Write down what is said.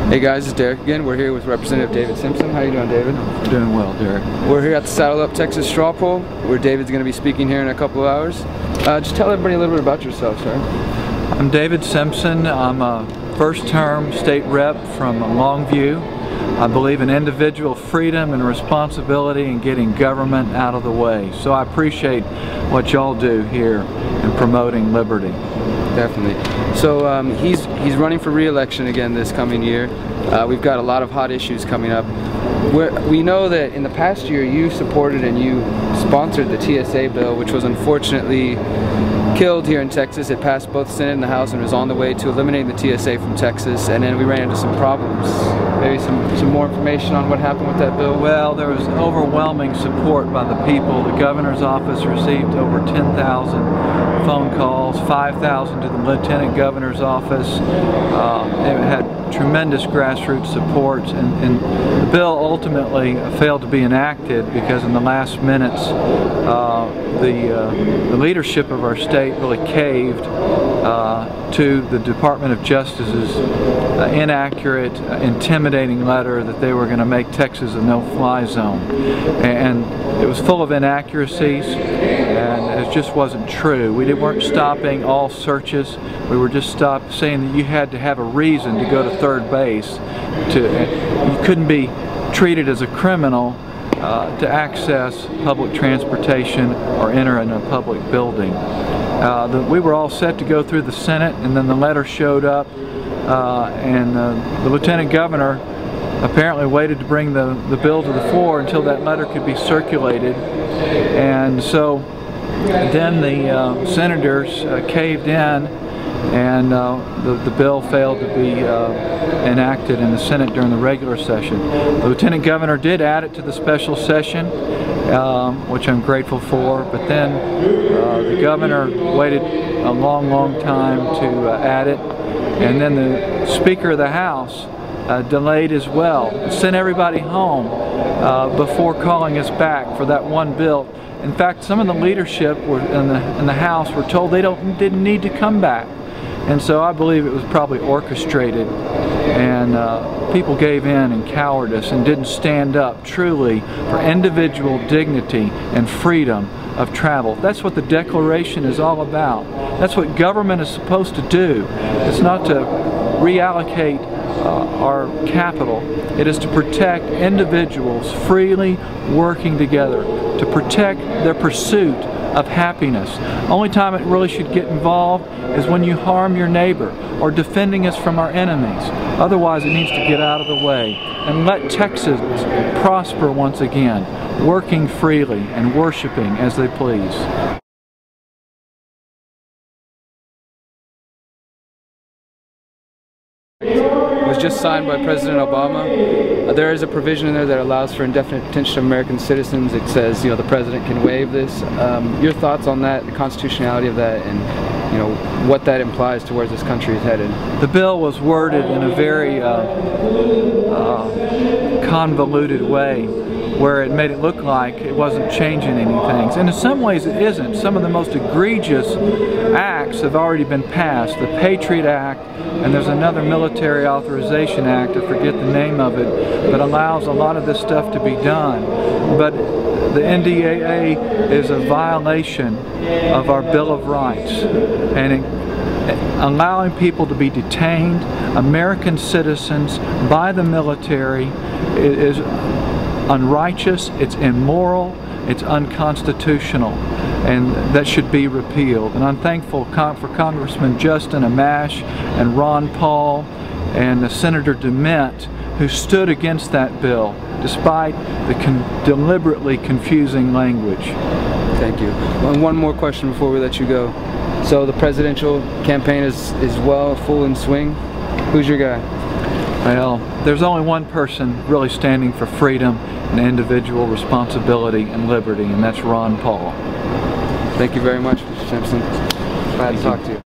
Hey guys, it's Derek again. We're here with Representative David Simpson. How you doing, David? Doing well, Derek. We're here at the Saddle Up Texas Straw Poll, where David's going to be speaking here in a couple of hours. Just tell everybody a little bit about yourself, sir. I'm David Simpson. I'm a first-term state rep from Longview. I believe in individual freedom and responsibility and getting government out of the way. So I appreciate what y'all do here in promoting liberty. Definitely. So he's running for re-election again this coming year. We've got a lot of hot issues coming up. We know that in the past year you supported and you sponsored the TSA bill, which was unfortunately killed here in Texas. It passed both Senate and the House and was on the way to eliminating the TSA from Texas, and then we ran into some problems. Maybe some more information on what happened with that bill? Well, there was overwhelming support by the people. The governor's office received over 10,000 phone calls, 5,000 to the lieutenant governor's office. It had tremendous grassroots support, and the bill ultimately failed to be enacted because in the last minutes the leadership of our state really caved to the Department of Justice's inaccurate, intimidating letter that they were going to make Texas a no-fly zone. And it was full of inaccuracies, and it just wasn't true. We weren't stopping all searches. We were just saying that you had to have a reason to go to third base. You couldn't be treated as a criminal to access public transportation or enter in a public building. We were all set to go through the Senate, and then the letter showed up, and the lieutenant governor apparently waited to bring the bill to the floor until that letter could be circulated. And so then the senators caved in, and the bill failed to be enacted in the Senate during the regular session. The lieutenant governor did add it to the special session, which I'm grateful for, but then the governor waited a long time to add it, and then the Speaker of the House delayed as well, sent everybody home before calling us back for that one bill. In fact, some of the leadership in the House were told they didn't need to come back. And so I believe it was probably orchestrated, and people gave in and cowardice and didn't stand up truly for individual dignity and freedom of travel. That's what the Declaration is all about. That's what government is supposed to do. It's not to reallocate our capital. It is to protect individuals freely working together, to protect their pursuit of happiness. Only time it really should get involved is when you harm your neighbor or defending us from our enemies. Otherwise, it needs to get out of the way and let Texans prosper once again, working freely and worshiping as they please. Was just signed by President Obama. There is a provision in there that allows for indefinite detention of American citizens. It says, the president can waive this. Your thoughts on that, the constitutionality of that, and what that implies to where this country is headed? The bill was worded in a very convoluted way, where it made it look like it wasn't changing anything. And in some ways it isn't. Some of the most egregious acts have already been passed. The Patriot Act, and there's another Military Authorization Act, I forget the name of it, that allows a lot of this stuff to be done. But the NDAA is a violation of our Bill of Rights, and allowing people to be detained, American citizens, by the military is unrighteous, it's immoral, it's unconstitutional, and that should be repealed. And I'm thankful for Congressman Justin Amash and Ron Paul and Senator DeMint, who stood against that bill despite the deliberately confusing language. Thank you. And one more question before we let you go. So the presidential campaign is well full in swing. Who's your guy? Well, there's only one person really standing for freedom and individual responsibility and liberty, and that's Ron Paul. Thank you very much, Mr. Simpson. Glad to talk to you.